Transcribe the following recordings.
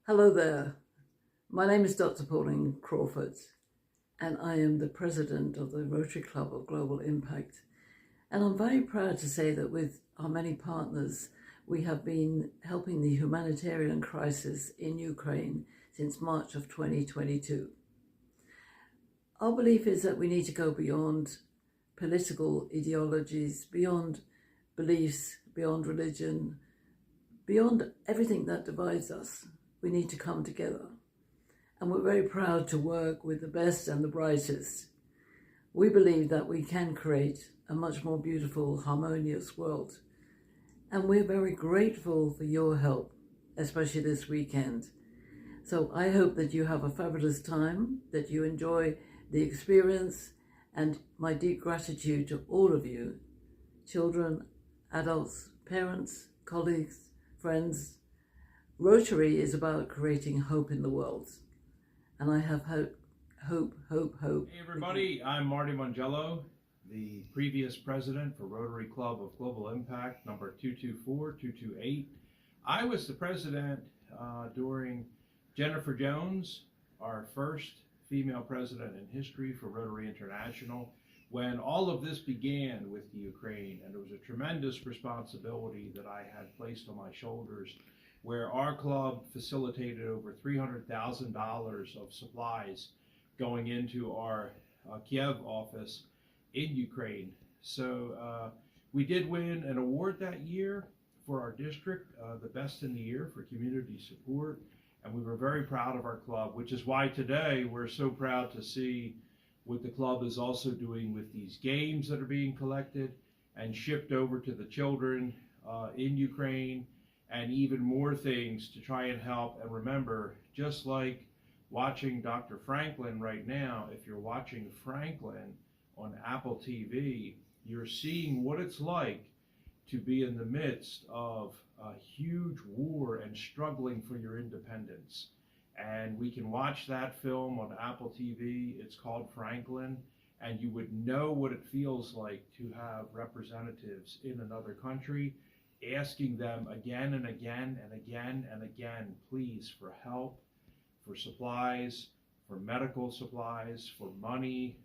Hello there. My name is Dr. Pauline Crawford, and I am the president of the Rotary Club of Global Impact. And I'm very proud to say that with our many partners, we have been helping the humanitarian crisis in Ukraine since March of 2022. Our belief is that we need to go beyond political ideologies, beyond beliefs, beyond religion, beyond everything that divides us. We need to come together. And we're very proud to work with the best and the brightest. We believe that we can create a much more beautiful, harmonious world. And we're very grateful for your help, especially this weekend. So I hope that you have a fabulous time, that you enjoy the experience, and my deep gratitude to all of you, children, adults, parents, colleagues, friends. Rotary is about creating hope in the world. And I have hope. Hey everybody, I'm Marty Mongello, the previous president for Rotary Club of Global Impact, number 224228. I was the president during Jennifer Jones, our first female president in history for Rotary International, when all of this began with the Ukraine, and it was a tremendous responsibility that I had placed on my shoulders, where our club facilitated over $300,000 of supplies going into our Kiev office in Ukraine. So we did win an award that year for our district, the best in the year for community support, and we were very proud of our club, which is why today we're so proud to see what the club is also doing with these games that are being collected and shipped over to the children in Ukraine, and even more things to try and help. And remember, just like watching Dr. Franklin right now, if you're watching Franklin on Apple TV, you're seeing what it's like to be in the midst of a huge war and struggling for your independence. And we can watch that film on Apple TV. It's called Franklin, and you would know what it feels like to have representatives in another country asking them again and again and again and again, please, for help, for supplies, for medical supplies, for money,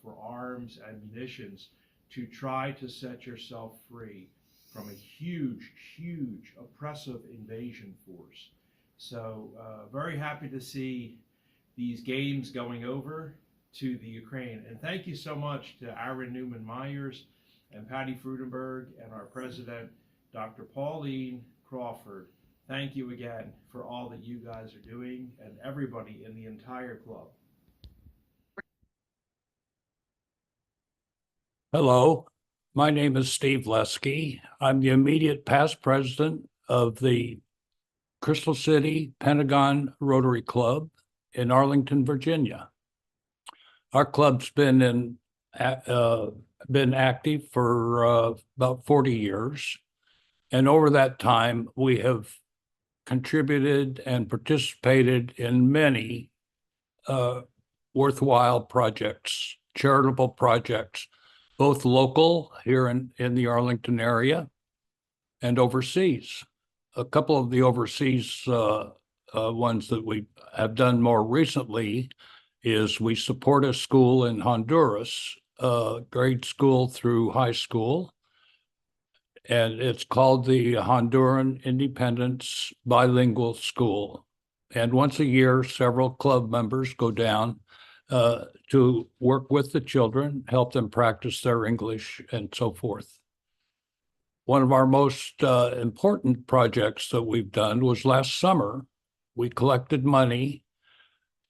for arms and munitions, to try to set yourself free from a huge, huge oppressive invasion force. So very happy to see these games going over to the Ukraine. And thank you so much to Aaron Newman Myers and Patty Frudenberg and our president, Dr. Pauline Crawford. Thank you again for all that you guys are doing, and everybody in the entire club. Hello, my name is Steve Lesky. I'm the immediate past president of the Crystal City Pentagon Rotary Club in Arlington, Virginia. Our club's been active for about 40 years. And over that time, we have contributed and participated in many worthwhile projects, charitable projects, both local here in the Arlington area and overseas. A couple of the overseas ones that we have done more recently is we support a school in Honduras, grade school through high school, and it's called the Honduran Independence Bilingual School. And once a year, several club members go down to work with the children, help them practice their English and so forth. One of our most important projects that we've done was last summer. We collected money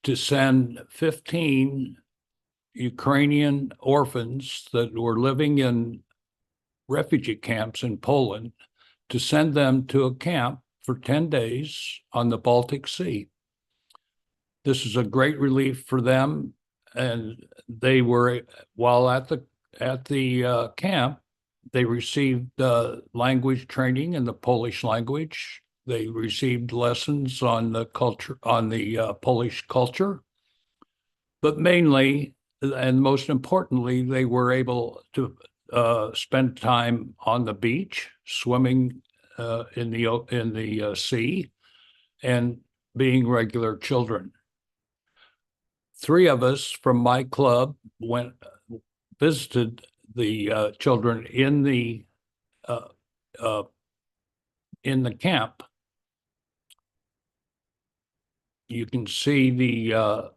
to send 15 Ukrainian orphans that were living in refugee camps in Poland, to send them to a camp for 10 days on the Baltic Sea. This is a great relief for them, and they were, while at the camp, they received language training in the Polish language. They received lessons on the culture, on the Polish culture, but mainly, and most importantly, they were able to spend time on the beach, swimming in the sea, and being regular children. 3 of us from my club visited the children in the camp. You can see these are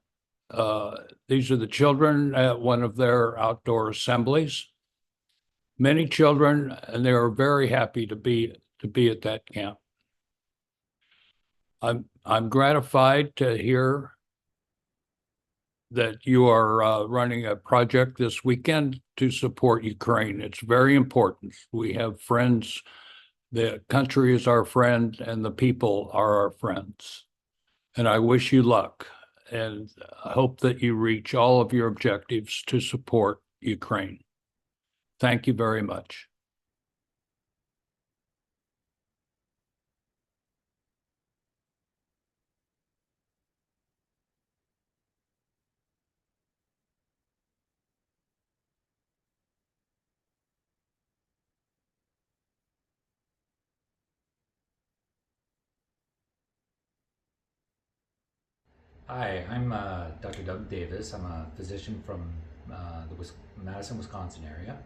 the children at one of their outdoor assemblies. Many children, and they were very happy to be at that camp. I'm gratified to hear that you are running a project this weekend to support Ukraine. It's very important. We have friends. The country is our friend, and the people are our friends. And I wish you luck, and I hope that you reach all of your objectives to support Ukraine. Thank you very much. Hi, I'm Dr. Doug Davis. I'm a physician from the Madison, Wisconsin area.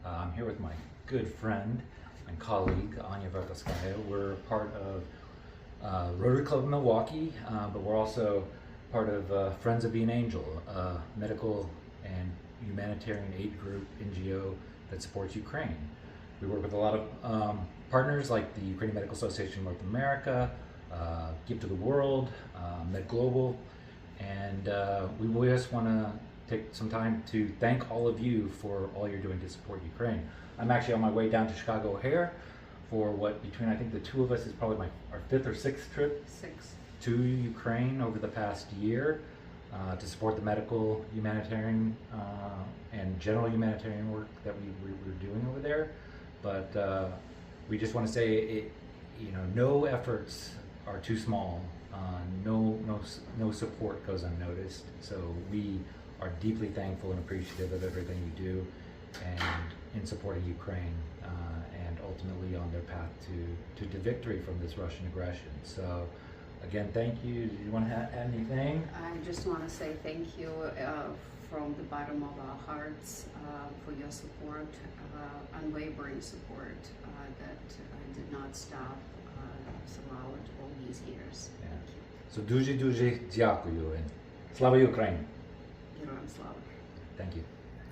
I'm here with my good friend and colleague, Anya Verkovskaya. We're part of Rotary Club of Milwaukee, but we're also part of Friends of Being Angel, a medical and humanitarian aid group, NGO, that supports Ukraine. We work with a lot of partners like the Ukrainian Medical Association of North America, Give to the World, Med Global, and we just want to take some time to thank all of you for all you're doing to support Ukraine. I'm actually on my way down to Chicago O'Hare for what, between I think the 2 of us, is probably our 5th or 6th trip to Ukraine over the past year to support the medical, humanitarian, and general humanitarian work that we're doing over there. But we just want to say, no efforts are too small. No support goes unnoticed. So we are deeply thankful and appreciative of everything you do, and in supporting Ukraine, and ultimately on their path to victory from this Russian aggression. So again, thank you. Do you want to add anything? I just want to say thank you from the bottom of our hearts for your support, unwavering support that did not stop throughout all these years. Yeah. Thank you. So дуже дякую. And Slava Ukraine. Героям слава. Thank you.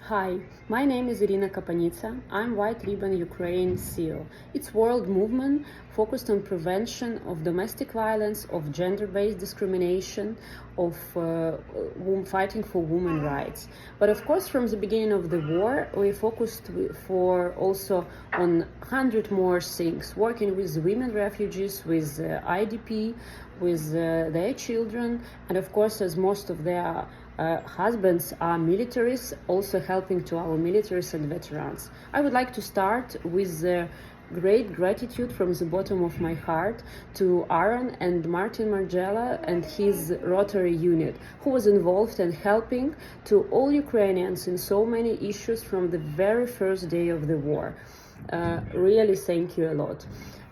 Hi, my name is Irina Kapanitsa. I'm White Ribbon Ukraine CEO. It's a world movement focused on prevention of domestic violence, of gender-based discrimination, of fighting for women's rights. But of course, from the beginning of the war, we focused for also on 100 more things, working with women refugees, with IDP, with their children, and of course, as most of their husbands are militaries, also helping to our militaries and veterans. I would like to start with great gratitude from the bottom of my heart to Aaron and Martin Margella and his Rotary unit, who was involved in helping to all Ukrainians in so many issues from the very first day of the war. Really thank you a lot.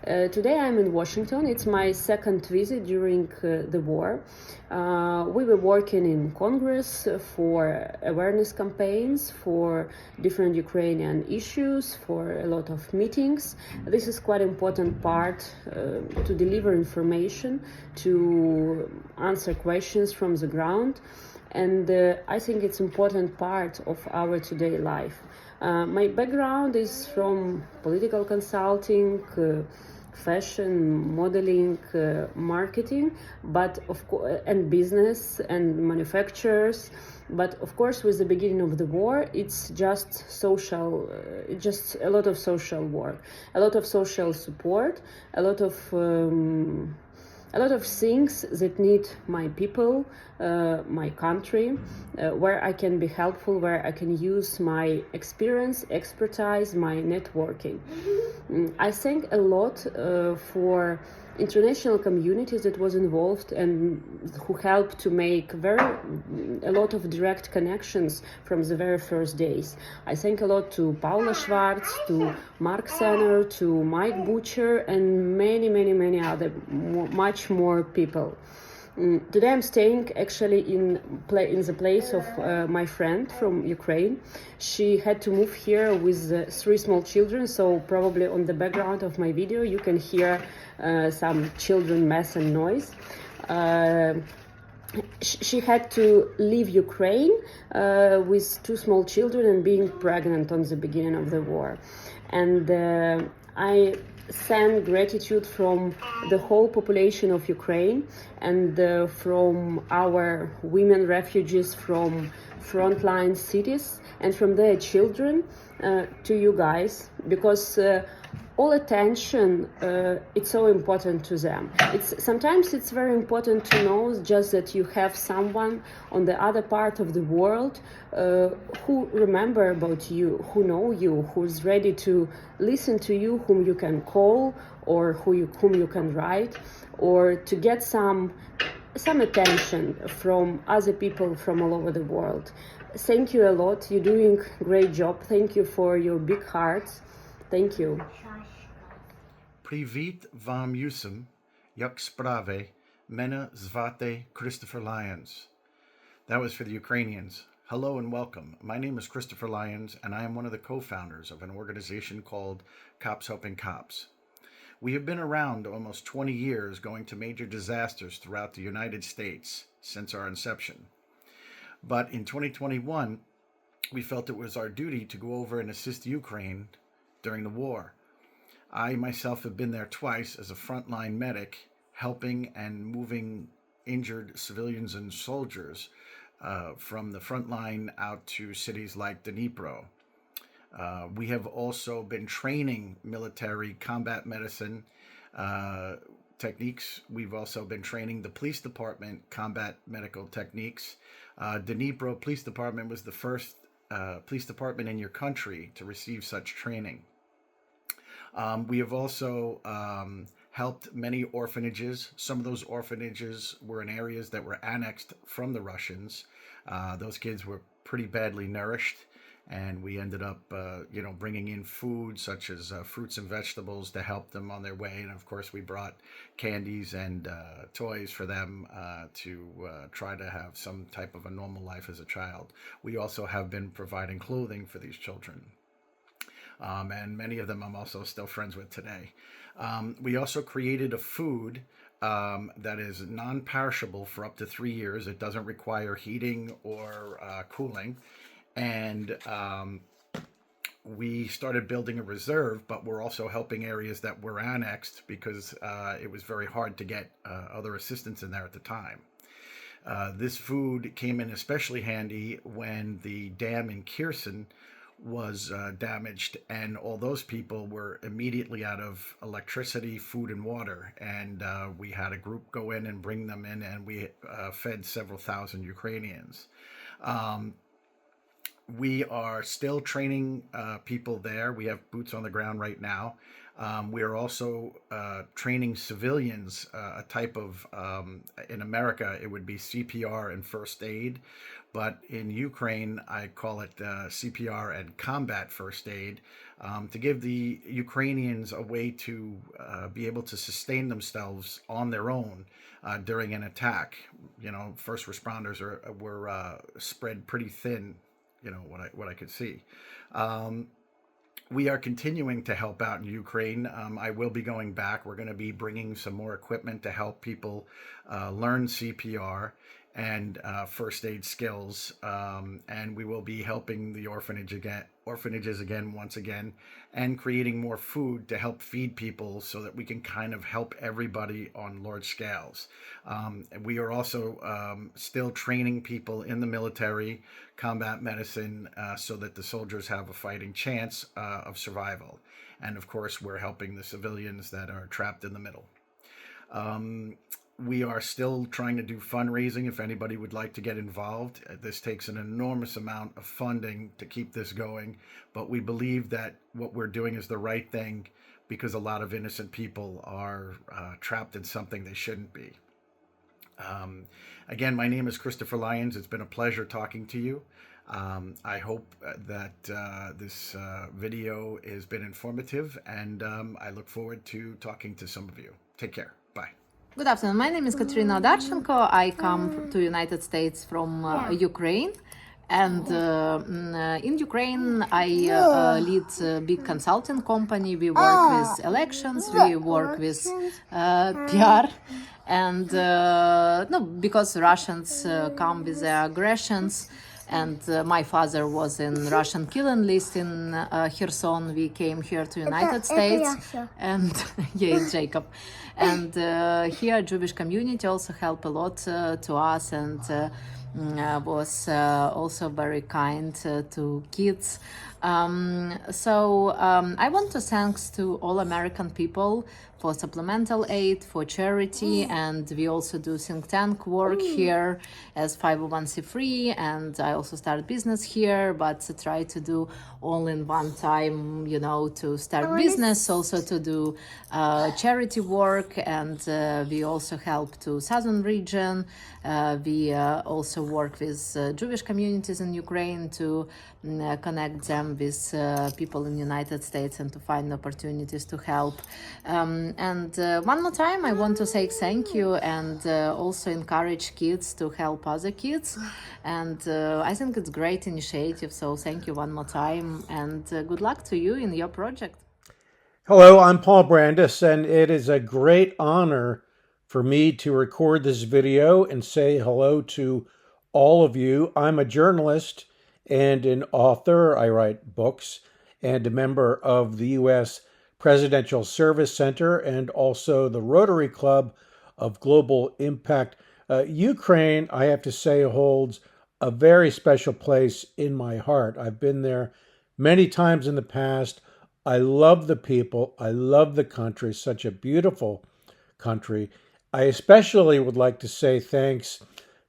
Today I'm in Washington. It's my second visit during the war. We were working in Congress for awareness campaigns, for different Ukrainian issues, for a lot of meetings. This is quite an important part to deliver information, to answer questions from the ground. And I think it's an important part of our today life. My background is from political consulting, fashion, modeling, marketing, but and business and manufacturers. But of course, with the beginning of the war, it's just social, just a lot of social work, a lot of social support, a lot of things that need my people, my country, where I can be helpful, where I can use my experience, expertise, my networking. I thank a lot for international communities that was involved and who helped to make a lot of direct connections from the very first days. I thank a lot to Paula Schwartz, to Mark Senner, to Mike Butcher, and many other, much more people. Today I'm staying actually in the place of my friend from Ukraine. She had to move here with 3 small children, so probably on the background of my video you can hear some children mess and noise. She had to leave Ukraine with 2 small children and being pregnant on the beginning of the war. And I send gratitude from the whole population of Ukraine and from our women refugees from frontline cities and from their children to you guys, because all attention it's so important to them. Sometimes it's very important to know just that you have someone on the other part of the world who remember about you, who know you, who's ready to listen to you, whom you can call or whom you can write, or to get some attention from other people from all over the world. Thank you a lot. You're doing a great job. Thank you for your big hearts. Thank you. Привіт вам усім, як справи, мене звати Christopher Lyons. That was for the Ukrainians. Hello and welcome. My name is Christopher Lyons, and I am one of the co-founders of an organization called Cops Helping Cops. We have been around almost 20 years, going to major disasters throughout the United States since our inception. But in 2021, we felt it was our duty to go over and assist Ukraine during the war. I myself have been there twice as a frontline medic, helping and moving injured civilians and soldiers from the front line out to cities like Dnipro. We have also been training military combat medicine techniques. We've also been training the police department combat medical techniques. Dnipro Police Department was the first police department in your country to receive such training. We have also helped many orphanages. Some of those orphanages were in areas that were annexed from the Russians. Those kids were pretty badly nourished, and we ended up, bringing in food such as fruits and vegetables to help them on their way. And of course, we brought candies and toys for them to try to have some type of a normal life as a child. We also have been providing clothing for these children. And many of them I'm also still friends with today. We also created a food that is non-perishable for up to 3 years. It doesn't require heating or cooling. And we started building a reserve, but we're also helping areas that were annexed because it was very hard to get other assistance in there at the time. This food came in especially handy when the dam in Kherson was damaged, and all those people were immediately out of electricity, food, and water. And we had a group go in and bring them in, and we fed several thousand Ukrainians. We are still training people there. We have boots on the ground right now. We are also training civilians, a type of, in America, it would be CPR and first aid. But in Ukraine, I call it CPR and combat first aid, to give the Ukrainians a way to be able to sustain themselves on their own during an attack. First responders were spread pretty thin, what I could see. We are continuing to help out in Ukraine. I will be going back. We're going to be bringing some more equipment to help people learn CPR and first aid skills, and we will be helping the orphanages again once again, and creating more food to help feed people so that we can kind of help everybody on large scales. We are also still training people in the military, combat medicine, so that the soldiers have a fighting chance of survival. And of course, we're helping the civilians that are trapped in the middle. We are still trying to do fundraising if anybody would like to get involved. This takes an enormous amount of funding to keep this going, but we believe that what we're doing is the right thing because a lot of innocent people are trapped in something they shouldn't be. Again, my name is Christopher Lyons. It's been a pleasure talking to you. I hope that this video has been informative, and I look forward to talking to some of you. Take care. Bye. Good afternoon. My name is Katerina Odarchenko. I come to United States from Ukraine. And in Ukraine, I lead a big consulting company. We work with elections, we work with PR. And no, because Russians come with their aggressions. And my father was in Russian killing list in Kherson. We came here to United States. And yeah, Jacob. And here Jewish community also help a lot to us, and was also very kind to kids. I want to thanks to all American people for supplemental aid, for charity, and we also do think tank work here as 501c3, and I also started business here, but try to do all in one time, you know, to start business, also to do charity work, and we also help to southern region. We also work with Jewish communities in Ukraine to connect them with people in the United States and to find opportunities to help. One more time, I want to say thank you, and also encourage kids to help other kids. And I think it's a great initiative, so thank you one more time, and good luck to you in your project. Hello, I'm Paul Brandis, and it is a great honor for me to record this video and say hello to all of you. I'm a journalist and an author. I write books, and a member of the U.S. Presidential Service Center and also the Rotary Club of Global Impact. Ukraine, I have to say, holds a very special place in my heart. I've been there many times in the past. I love the people. I love the country. Such a beautiful country. I especially would like to say thanks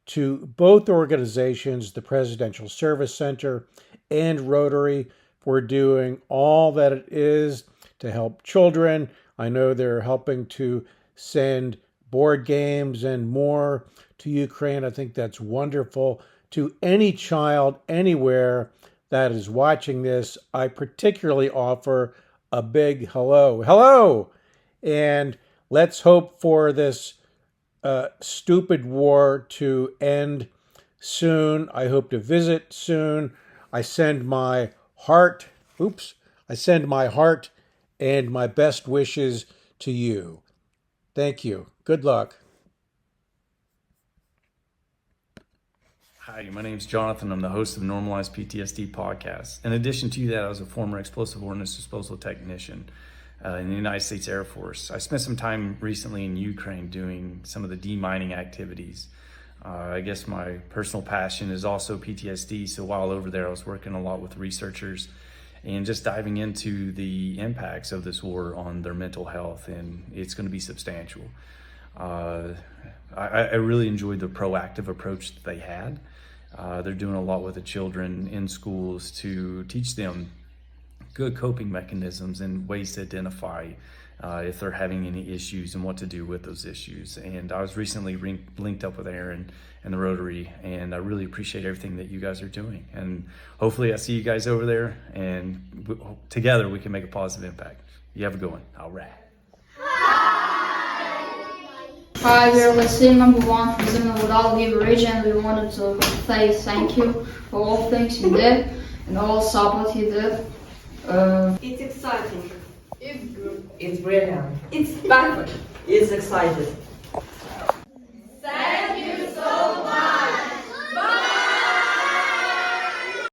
to both organizations, the Presidential Service Center and Rotary, for doing all that it is to help children. I know they're helping to send board games and more to Ukraine. I think that's wonderful. To any child anywhere that is watching this, I particularly offer a big hello. Hello! And let's hope for this stupid war to end soon. I hope to visit soon. I send my heart and my best wishes to you. Thank you. Good luck. Hi, my name is Jonathan. I'm the host of the Normalized PTSD podcast. In addition to that, I was a former explosive ordnance disposal technician in the United States Air Force. I spent some time recently in Ukraine doing some of the demining activities. I guess my personal passion is also PTSD, so while over there I was working a lot with researchers and just diving into the impacts of this war on their mental health, and it's going to be substantial. I really enjoyed the proactive approach that they had. They're doing a lot with the children in schools to teach them good coping mechanisms and ways to identify if they're having any issues and what to do with those issues. And I was recently linked up with Aaron and the Rotary, and I really appreciate everything that you guys are doing. And hopefully I see you guys over there, and together we can make a positive impact. You have a good one. All right. Hi, we are Vasim, number 1 from Zimna region. We wanted to say thank you for all things you did and all support you did. It's exciting. It's good. It's brilliant. It's perfect. It's excited.